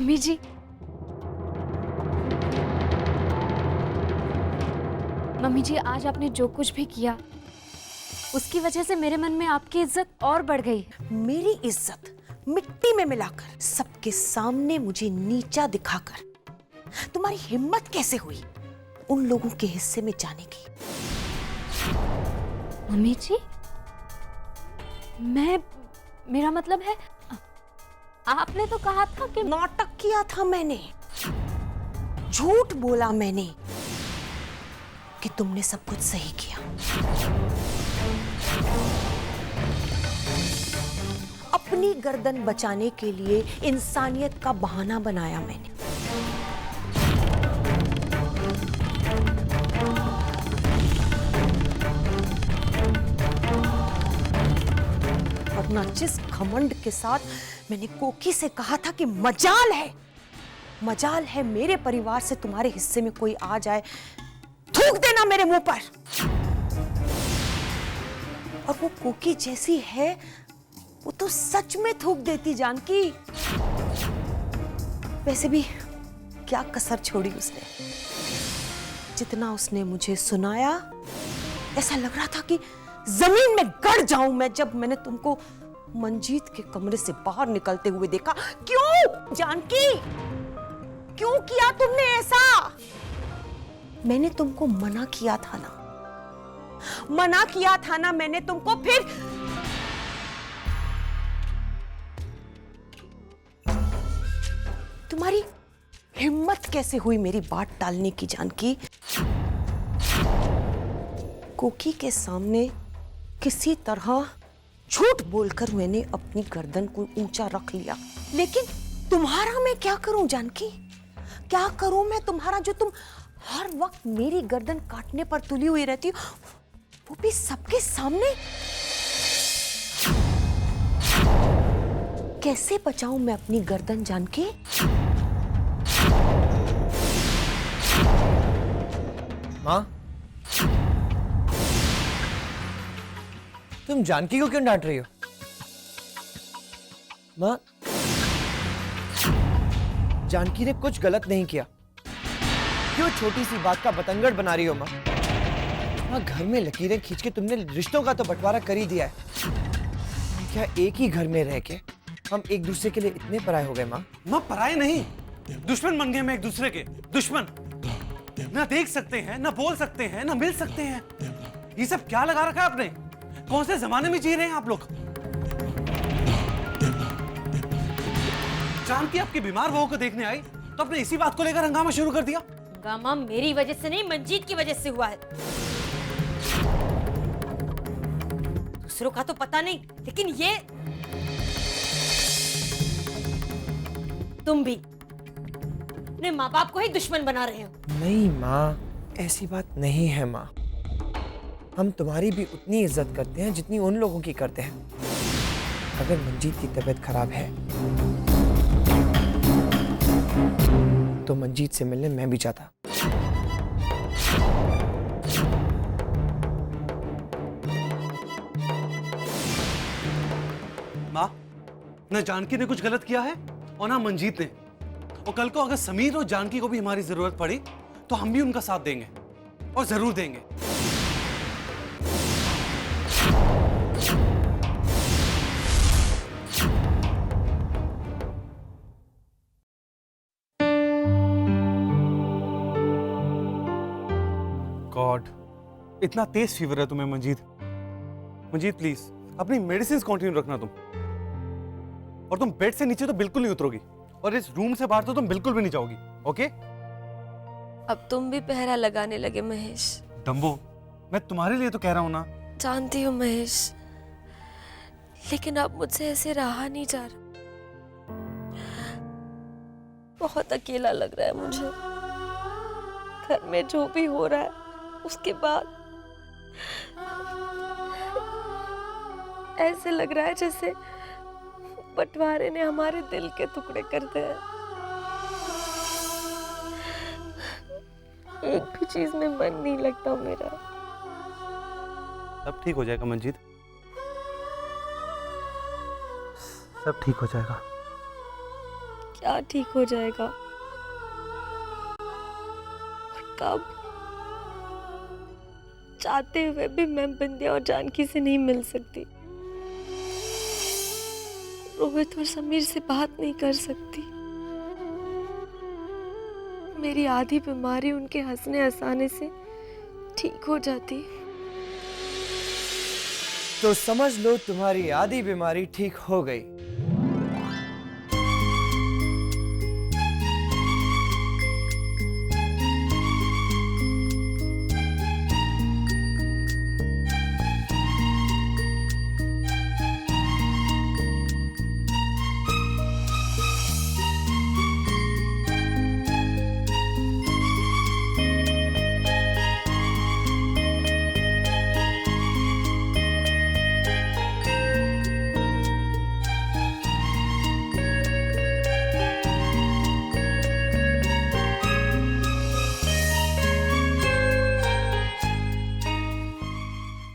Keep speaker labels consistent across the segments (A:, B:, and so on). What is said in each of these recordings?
A: Mummy जी, mummy जी, आज आपने जो कुछ भी किया उसकी वजह से मेरे मन में आपकी इज्जत और बढ़ गई।
B: मेरी इज्जत मिट्टी में मिलाकर, सबके सामने मुझे नीचा दिखाकर तुम्हारी हिम्मत कैसे हुई उन लोगों के हिस्से में जाने की?
A: मम्मी जी, मेरा मतलब है, आपने तो कहा था कि
B: नाटक किया था मैंने, झूठ बोला मैंने कि तुमने सब कुछ सही किया। अपनी गर्दन बचाने के लिए इंसानियत का बहाना बनाया मैंने। वरना जिस घमंड के साथ मैंने कोकी से कहा था कि मजाल है मेरे परिवार से तुम्हारे हिस्से में कोई आ जाए, थूक देना मेरे मुंह पर। और वो कोकी जैसी है, वो तो सच में थूक देती जानकी। वैसे भी क्या कसर छोड़ी उसने। जितना उसने मुझे सुनाया, ऐसा लग रहा था कि जमीन में गड़ जाऊं मैं जब मैंने तुमको मंजीत के कमरे से बाहर निकलते हुए देखा। क्यों जानकी, क्यों किया तुमने ऐसा? मैंने तुमको मना किया था ना मैंने तुमको। फिर तुम्हारी हिम्मत कैसे हुई मेरी बात टालने की जानकी? कोकी के सामने किसी तरह झूठ बोलकर मैंने अपनी गर्दन को ऊंचा रख लिया। लेकिन तुम्हारा मैं क्या करूं जानकी? क्या करूं मैं तुम्हारा, जो तुम हर वक्त मेरी गर्दन काटने पर तुली हुई रहती हो, वो भी सबके सामने? कैसे बचाऊं मैं अपनी गर्दन जानकी?
C: माँ, तुम जानकी को क्यों डांट रही हो? माँ, जानकी ने कुछ गलत नहीं किया, क्यों छोटी सी बात का बतंगड़ बना रही हो माँ? माँ, घर में लकीरें खींच के तुमने रिश्तों का तो बंटवारा कर ही दिया है। क्या एक ही घर में रह के हम एक दूसरे के लिए इतने पराये हो गए माँ?
D: माँ, पराये नहीं, दुश्मन बन गए हम एक दूसरे के। दुश्मन ना देख सकते हैं, ना बोल सकते हैं, ना मिल सकते हैं। ये सब क्या लगा रखा है आपने? कौन से जमाने में जी रहे हैं आप लोग? जानकी आपकी बीमार बहू को देखने आई तो आपने इसी बात को लेकर हंगामा शुरू कर दिया।
E: हंगामा मेरी वजह से नहीं, मंजीत की वजह से हुआ है। दूसरों का तो पता नहीं, लेकिन ये तुम भी अपने माँ बाप को ही दुश्मन बना रहे हो।
C: नहीं माँ, ऐसी बात नहीं है माँ। हम तुम्हारी भी उतनी इज्जत करते हैं जितनी उन लोगों की करते हैं। अगर मंजीत की तबीयत खराब है तो मंजीत से मिलने मैं भी जाता।
D: माँ, ना जानकी ने कुछ गलत किया है और ना मंजीत ने। और कल को अगर समीर और जानकी को भी हमारी जरूरत पड़ी तो हम भी उनका साथ देंगे, और जरूर देंगे। गॉड, इतना तेज फीवर है तुम्हें मंजीत। मंजीत प्लीज अपनी मेडिसिन कंटिन्यू रखना तुम। और तुम बेड से नीचे तो बिल्कुल नहीं उतरोगी, और इस रूम से बाहर तो तुम बिल्कुल भी नहीं जाओगी, ओके?
F: अब तुम भी पहरा लगाने लगे महेश।
D: डंबो, मैं तुम्हारे लिए तो कह रहा हूं ना।
F: जानती हूँ महेश, लेकिन अब मुझसे ऐसे रहा नहीं जा रहा। बहुत अकेला लग रहा है मुझे। घर में जो भी हो रहा है उसके बाद ऐसे लग रहा है जैसे बंटवारे ने हमारे दिल के टुकड़े कर दिए। एक भी चीज में मन नहीं लगता मेरा।
D: सब ठीक हो जाएगा मंजीत, सब ठीक हो जाएगा।
F: क्या ठीक हो जाएगा और कब? चाहते हुए भी मैं बिंदिया और जानकी से नहीं मिल सकती, रोहित और समीर से बात नहीं कर सकती। मेरी आधी बीमारी उनके हंसने हंसाने से ठीक हो जाती।
C: तो समझ लो तुम्हारी आधी बीमारी ठीक हो गई।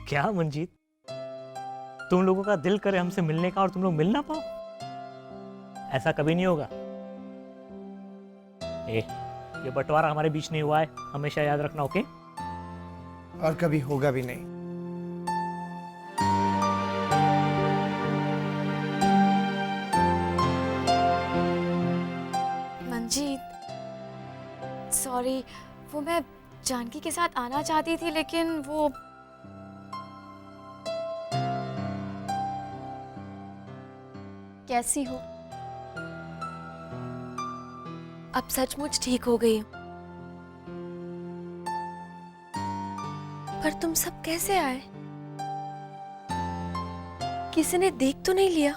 G: क्या मंजीत, तुम लोगों का दिल करे हमसे मिलने का और तुम लोग मिल ना पाओ? ऐसा कभी नहीं होगा। ये बंटवारा हमारे बीच नहीं हुआ है, हमेशा याद रखना, ओके?
C: और कभी होगा भी नहीं।
A: मंजीत, सॉरी, वो मैं जानकी के साथ आना चाहती थी लेकिन वो कैसी हो?
F: अब सचमुच ठीक हो गई। पर तुम सब कैसे आए? किसी ने देख तो नहीं लिया?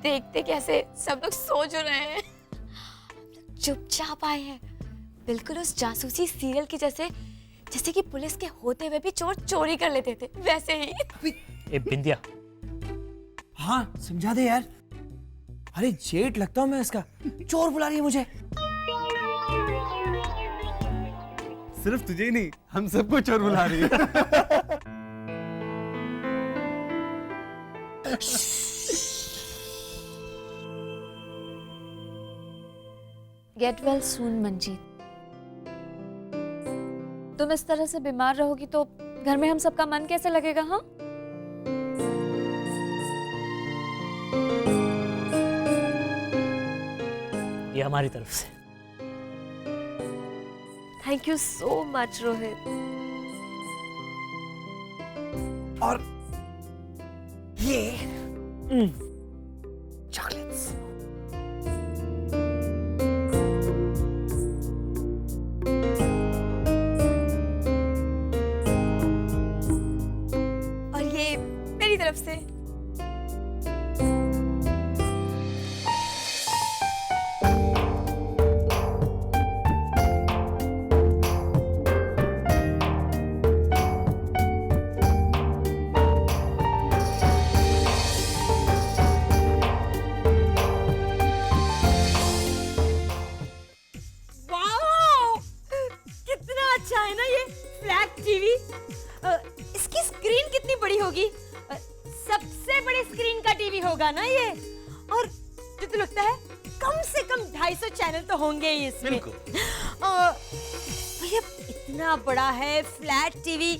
A: देखते कैसे, सब लोग सो जो रहे हैं। चुपचाप आए हैं, बिल्कुल उस जासूसी सीरियल की जैसे, जैसे कि पुलिस के होते हुए भी चोर चोरी कर लेते थे, वैसे ही।
G: ए बिंदिया,
C: हाँ समझा दे यार। अरे जेठ लगता हूँ मैं इसका, चोर बुला रही है मुझे।
D: सिर्फ तुझे ही नहीं, हम सबको चोर बुला रही है।
A: Get well soon Manjeet. तुम इस तरह से बीमार रहोगी तो घर में हम सबका मन कैसे लगेगा? हाँ,
G: ये हमारी तरफ से।
F: Thank you so much Rohit.
C: और ये चॉकलेट्स।
A: और ये मेरी तरफ से।
E: वाओ! कितना अच्छा है ना ये फ्लैट टीवी। इसकी स्क्रीन कितनी बड़ी होगी? सबसे बड़े स्क्रीन का टीवी होगा ना ये। और मुझे तो लगता है कम से कम 250 चैनल तो होंगे ही इसमें। ये इतना बड़ा है फ्लैट टीवी,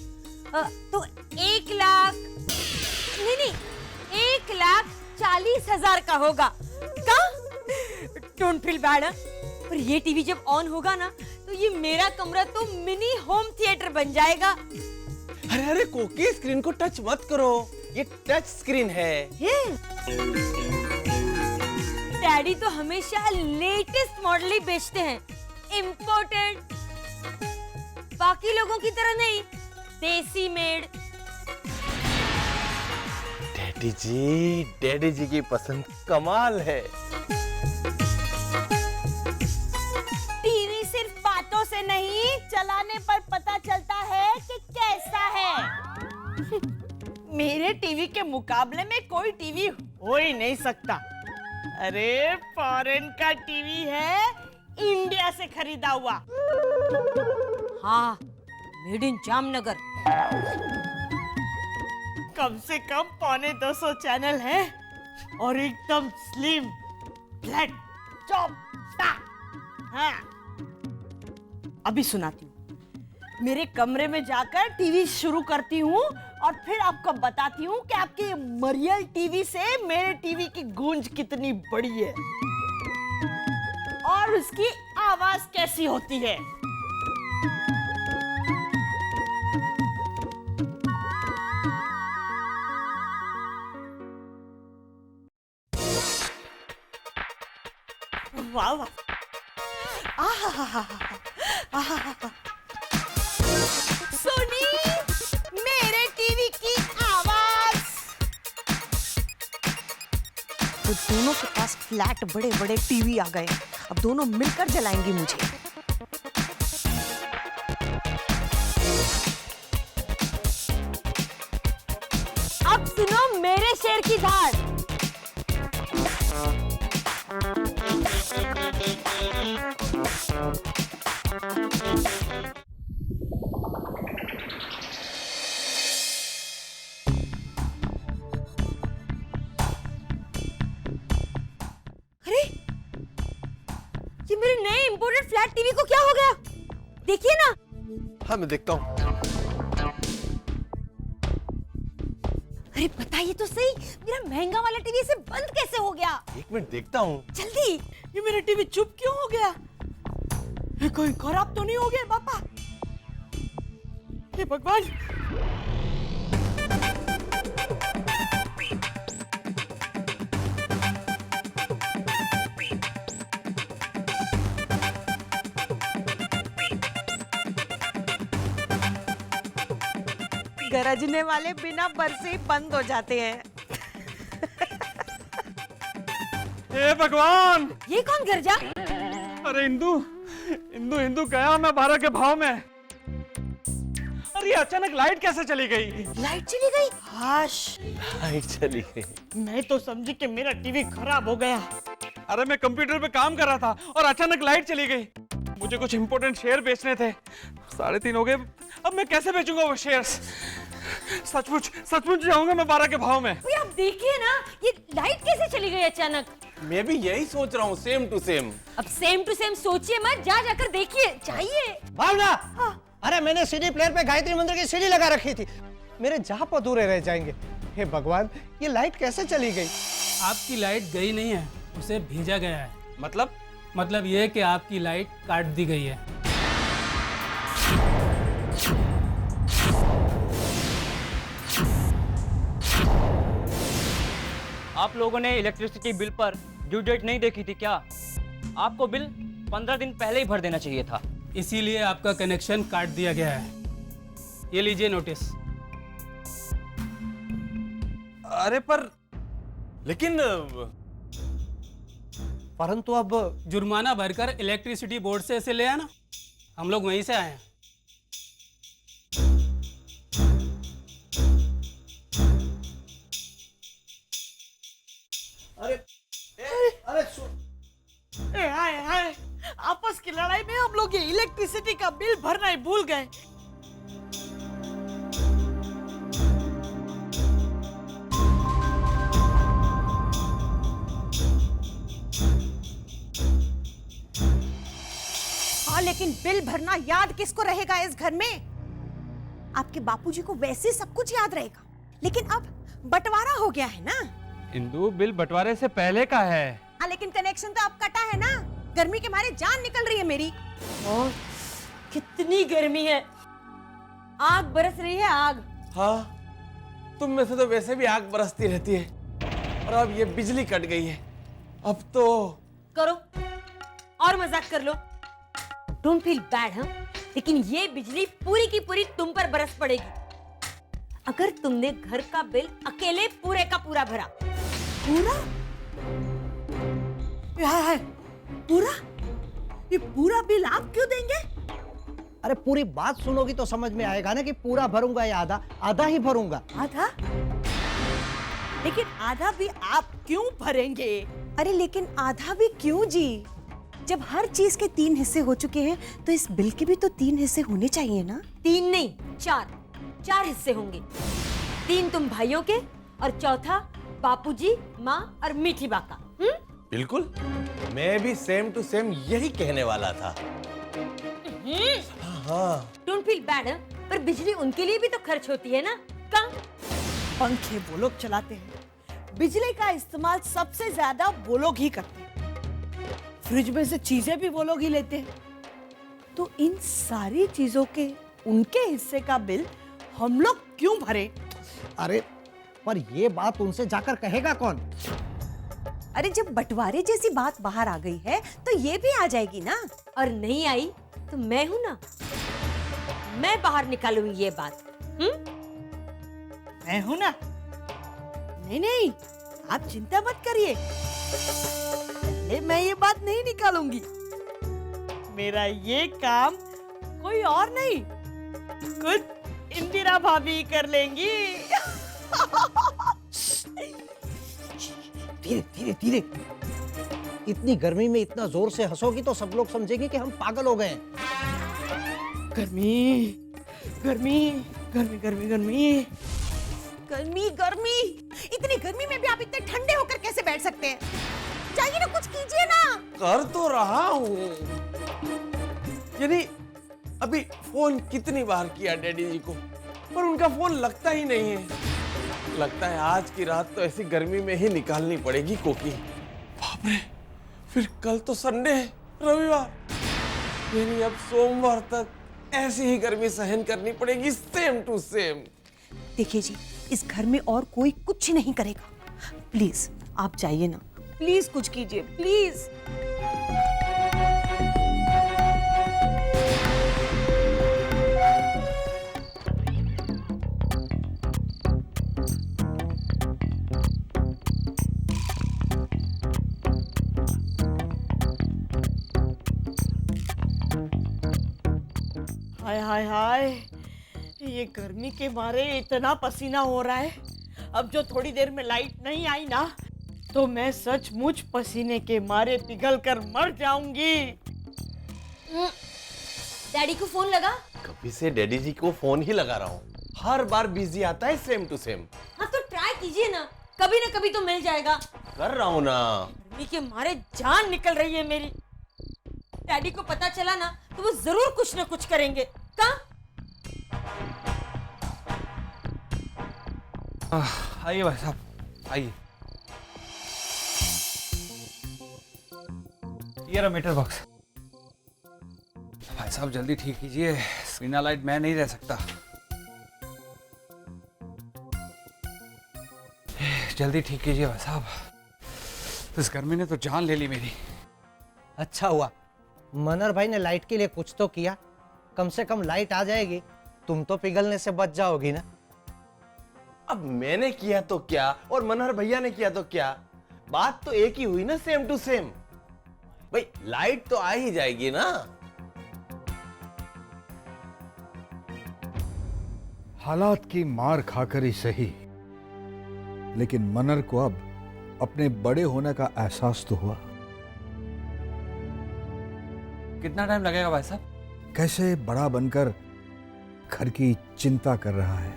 E: तो 1,40,000 का होगा का? Don't feel bad. पर ये टीवी जब ऑन होगा ना तो ये मेरा कमरा तो मिनी होम थिएटर बन जाएगा।
C: अरे अरे कोकी, स्क्रीन को टच मत करो, ये टच स्क्रीन है।
E: ये डैडी तो हमेशा लेटेस्ट मॉडल ही बेचते हैं, इंपोर्टेड। बाकी लोगों की तरह नहीं, देसी मेड।
C: डैडी जी की पसंद कमाल है।
E: टीवी सिर्फ बातों से नहीं, चलाने पर पता चलता है कि कैसा है।
H: मेरे टीवी के मुकाबले में कोई टीवी हो ही नहीं सकता। अरे फॉरेन का टीवी है, इंडिया से खरीदा हुआ।
E: हाँ, मेड इन जामनगर।
H: कम से कम 250 चैनल हैं और एकदम स्लिम, फ्लैट चौपटा। हाँ, अभी सुनाती हूँ। मेरे कमरे में जाकर टीवी शुरू करती हूँ और फिर आपको बताती हूँ कि आपके मरियल टीवी से मेरे टीवी की गूंज कितनी बड़ी है और उसकी आवाज कैसी होती है। वाह वाह, सुनी मेरे टीवी की आवाज।
B: तो दोनों के पास फ्लैट बड़े बड़े टीवी आ गए, अब दोनों मिलकर जलाएंगी मुझे।
E: अब सुनो मेरे शेर की धार। अरे ये मेरे नए इंपोर्टेड फ्लैट टीवी को क्या हो गया? देखिए ना।
C: हाँ मैं देखता हूँ।
E: अरे बताइए तो सही, मेरा महंगा वाला टीवी से बंद कैसे हो गया?
C: एक मिनट देखता हूँ।
E: जल्दी।
H: ये मेरा टीवी चुप क्यों हो गया? ये कोई खराब तो नहीं हो गया पापा? हे भगवान।
B: गरजने वाले बिना बरसे ही बंद हो जाते हैं।
D: हे भगवान!
E: ये कौन गरजा?
D: अरे इंदु, इंदु इंदु गया मैं 12 के भाव में। अरे अचानक लाइट कैसे चली गई?
E: लाइट चली गई?
H: हाश,
C: लाइट चली गई।
H: मैं तो समझी कि मेरा टीवी खराब हो गया।
D: अरे मैं कंप्यूटर पे काम कर रहा था और अचानक लाइट चली गई। मुझे कुछ इंपॉर्टेंट शेयर बेचने थे। 3:30 हो गए, अब मैं कैसे बेचूंगा वो शेयर्स? सचमुच जाऊंगा मैं 12 के भाव में।
E: आप देखिए ना, ये लाइट कैसे चली गई अचानक?
I: मैं भी यही सोच रहा हूँ, सेम टू सेम।
E: अब सेम टू सेम सोचिए मत, जाकर देखिए। चाहिए
J: भावना, अरे मैंने सीडी प्लेयर पे गायत्री मंत्र की सीडी लगा रखी थी, मेरे जहां अधूरे रह जाएंगे। हे भगवान, ये लाइट कैसे चली गई?
K: आपकी लाइट गई नहीं है, उसे भेजा गया है।
I: मतलब
K: ये कि आपकी लाइट काट दी गई है।
L: आप लोगों ने इलेक्ट्रिसिटी बिल पर ड्यू डेट नहीं देखी थी क्या? आपको बिल 15 दिन पहले ही भर देना चाहिए था।
K: इसीलिए आपका कनेक्शन काट दिया गया है। ये लीजिए नोटिस।
I: अरे पर लेकिन
J: परंतु अब
K: जुर्माना भरकर इलेक्ट्रिसिटी बोर्ड से इसे ले आना, हम लोग वहीं से आए हैं।
H: हाय, आपस की लड़ाई में हम लोग ये इलेक्ट्रिसिटी का बिल भरना ही भूल गए।
B: हाँ, लेकिन बिल भरना याद किसको रहेगा इस घर में? आपके बापूजी को वैसे सब कुछ याद रहेगा, लेकिन अब बंटवारा हो गया है ना।
L: इंदु, बिल बंटवारे से पहले का है।
B: हाँ, लेकिन कनेक्शन तो अब कटा है ना। गर्मी के मारे जान निकल रही है मेरी।
E: और कितनी गर्मी है, आग बरस रही है, आग।
I: हाँ, तुम में से तो वैसे भी आग बरसती रहती है और अब ये बिजली कट गई है। अब तो
E: करो और मजाक कर लो, डोंट फील बैड। हाँ, लेकिन ये बिजली पूरी की पूरी तुम पर बरस पड़ेगी अगर तुमने घर का बिल अकेले पूरे का पूरा भरा।
H: पूरा? हाय, पूरा? ये पूरा बिल आप क्यों देंगे?
J: अरे पूरी बात सुनोगी तो समझ में आएगा ना कि पूरा भरूंगा या आधा, आधा ही भरूंगा।
H: आधा? लेकिन आधा भी आप क्यों भरेंगे?
B: अरे लेकिन आधा भी क्यों जी? जब हर चीज के 3 हिस्से हो चुके हैं तो इस बिल के भी तो 3 हिस्से होने चाहिए ना।
E: 3 नहीं, 4 हिस्से होंगे। 3 तुम भाइयों के और चौथा बापूजी, माँ और मीठी बा का।
I: बिल्कुल, मैं भी सेम टू सेम यही कहने वाला था। हाँ।
E: डोंट फील बैड, पर बिजली उनके लिए भी तो खर्च होती है ना। कहाँ?
H: पंखे वो लोग चलाते हैं, बिजली का इस्तेमाल सबसे ज्यादा वो लोग ही करते हैं, फ्रिज में से चीजें भी वो लोग ही लेते हैं, तो इन सारी चीजों के उनके हिस्से का बिल हम लोग क्यों भरे?
J: अरे पर ये बात उनसे जाकर कहेगा कौन?
E: अरे जब बंटवारे जैसी बात बाहर आ गई है तो ये भी आ जाएगी ना। और नहीं आई तो मैं हूं ना, मैं बाहर निकालूंगी ये बात।
H: मैं हूं ना। नहीं नहीं, आप चिंता मत करिए, पहले मैं ये बात नहीं निकालूंगी। मेरा ये काम कोई और नहीं, खुद इंदिरा भाभी कर लेंगी।
J: धीरे धीरे धीरे। इतनी गर्मी में इतना जोर से हंसोगी तो सब लोग समझेंगे कि हम पागल हो गए हैं।
H: गर्मी गर्मी गर्मी गर्मी गर्मी
B: गर्मी गर्मी, इतनी गर्मी में भी आप इतने ठंडे होकर कैसे बैठ सकते हैं? जाइए ना, कुछ कीजिए ना।
I: कर तो रहा हूँ, यानी अभी फोन कितनी बार किया डैडी जी को, पर उनका फोन लगता ही नहीं है। लगता है आज की रात तो ऐसी गर्मी में ही निकालनी पड़ेगी कोकी। बाप रे, फिर कल तो संडे है, रविवार, यानी अब सोमवार तक ऐसी ही गर्मी सहन करनी पड़ेगी, सेम टू सेम।
B: देखिए जी, इस घर में और कोई कुछ नहीं करेगा। प्लीज आप जाइए ना, प्लीज कुछ कीजिए, प्लीज।
H: हाय हाय हाय, ये गर्मी के मारे इतना पसीना हो रहा है। अब जो थोड़ी देर में लाइट नहीं आई ना, तो मैं सचमुच पसीने के मारे पिघल कर मर जाऊंगी।
E: डैडी को फोन लगा?
I: कभी से डैडी जी को फोन ही लगा रहा हूँ, हर बार बिजी आता है, सेम टू सेम।
E: हाँ तो ट्राई कीजिए ना कभी तो मिल जाएगा।
I: कर रहा हूँ ना।
E: गर्मी के मारे जान निकल रही है मेरी। डैडी को पता चला ना तो वो जरूर कुछ ना कुछ करेंगे। कहाँ?
D: आइए भाई साहब, आइए। ये रहा मीटर बॉक्स। भाई साहब जल्दी ठीक कीजिए, बिना लाइट मैं नहीं रह सकता। जल्दी ठीक कीजिए भाई साहब, इस गर्मी ने तो जान ले ली मेरी।
J: अच्छा हुआ मनर भाई ने लाइट के लिए कुछ तो किया, कम से कम लाइट आ जाएगी, तुम तो पिघलने से बच जाओगी ना।
I: अब मैंने किया तो क्या और मनहर भैया ने किया तो क्या, बात तो एक ही हुई ना, सेम टू सेम। भाई लाइट तो आ ही जाएगी ना।
M: हालात की मार खाकर ही सही, लेकिन मनर को अब अपने बड़े होने का एहसास तो हुआ।
D: कितना टाइम लगेगा भाई साहब?
M: कैसे बड़ा बनकर घर की चिंता कर रहा है।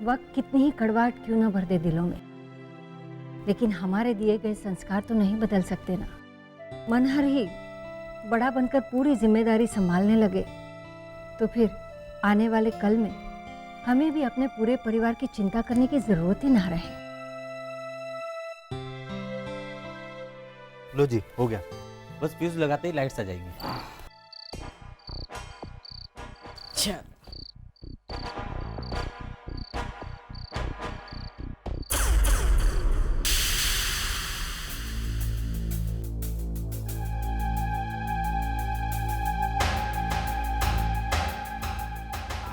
N: वक्त कितनी ही कड़वाहट क्यों ना भर दे दिलों में, लेकिन हमारे दिए गए संस्कार तो नहीं बदल सकते ना। मनहर ही बड़ा बनकर पूरी जिम्मेदारी संभालने लगे तो फिर आने वाले कल में हमें भी अपने पूरे परिवार की चिंता करने की जरूरत ही ना रहे।
L: लो जी, हो गया, बस फ्यूज लगाते ही लाइट्स आ जाएंगी।
H: चल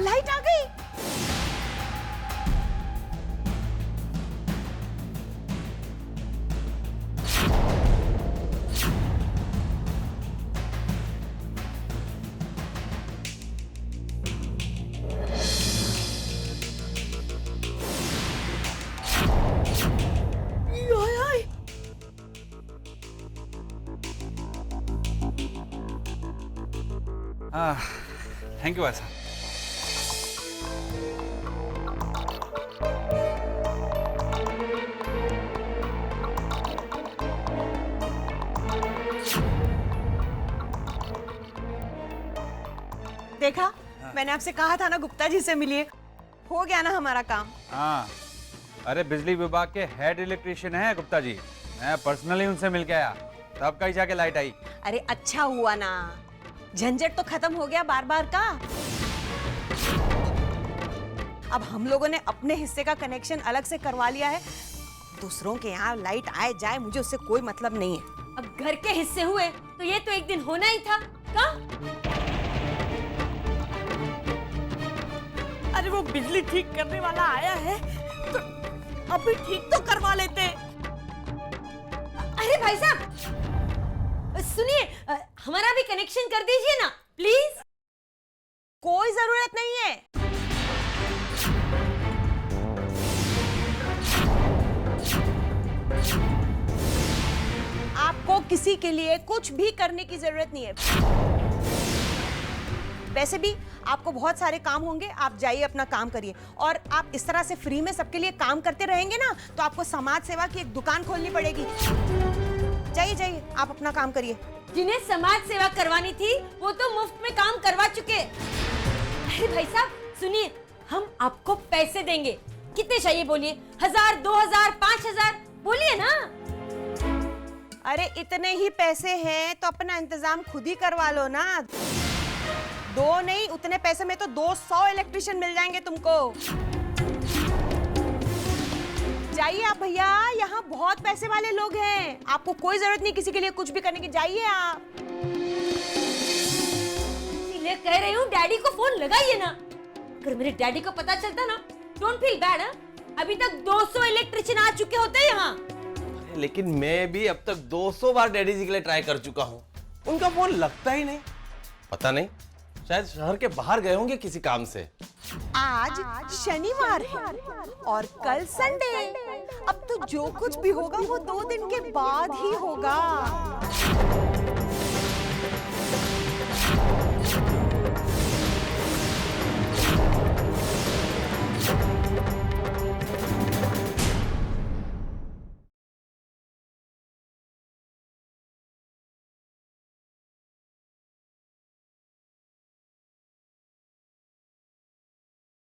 B: लाइट आ गई।
D: थैंक यू भाई साहब।
B: देखा, मैंने आपसे कहा था ना गुप्ता जी से मिलिए, हो गया ना हमारा काम।
O: हाँ, अरे बिजली विभाग के हेड इलेक्ट्रिशियन हैं गुप्ता जी, मैं पर्सनली उनसे मिल के आया, तब कहीं जाके लाइट आई।
B: अरे अच्छा हुआ ना, झंझट तो खत्म हो गया बार बार का। अब हम लोगों ने अपने हिस्से का कनेक्शन अलग से करवा लिया है, दूसरों के यहाँ लाइट आए जाए मुझे उससे कोई मतलब नहीं है।
E: अब घर के हिस्से हुए तो ये तो एक दिन होना ही था का?
H: अरे वो बिजली ठीक करने वाला आया है तो अभी ठीक तो करवा लेते।
E: अरे भाई साहब सुनिए, हमारा भी कनेक्शन कर दीजिए ना प्लीज।
B: कोई जरूरत नहीं है। आपको किसी के लिए कुछ भी करने की जरूरत नहीं है। वैसे भी आपको बहुत सारे काम होंगे, आप जाइए अपना काम करिए। और आप इस तरह से फ्री में सबके लिए काम करते रहेंगे ना तो आपको समाज सेवा की एक दुकान खोलनी पड़ेगी। जाइए जाइए, आप अपना काम करिए।
E: जिन्हें समाज सेवा करवानी थी वो तो मुफ्त में काम करवा चुके। अरे भाई साहब सुनिए, हम आपको पैसे देंगे। कितने चाहिए बोलिए? 1000, 2000, 5000 बोलिए ना।
B: अरे इतने ही पैसे हैं तो अपना इंतजाम खुद ही करवा लो ना। 2 नहीं, उतने पैसे में तो 200 इलेक्ट्रिशियन मिल जाएंगे तुमको। जाइए आप भैया, यहाँ बहुत पैसे वाले लोग हैं, आपको कोई जरूरत नहीं किसी के लिए कुछ भी करने की। जाइए आप।
E: इसलिए कह रही हूँ डैडी को फोन लगाइए ना। अगर मेरे डैडी को पता चलता ना, डोंट फील बैड, अभी तक 200 इलेक्ट्रिशियन आ चुके होते यहाँ।
I: लेकिन मैं भी अब तक 200 बार डैडी जी के लिए ट्राई कर चुका हूँ, उनका फोन लगता ही नहीं। पता नहीं, शायद शहर के बाहर गए होंगे किसी काम से।
B: आज शनिवार है और कल संडे। अब तो जो कुछ भी होगा वो 2 दिन के बाद ही होगा।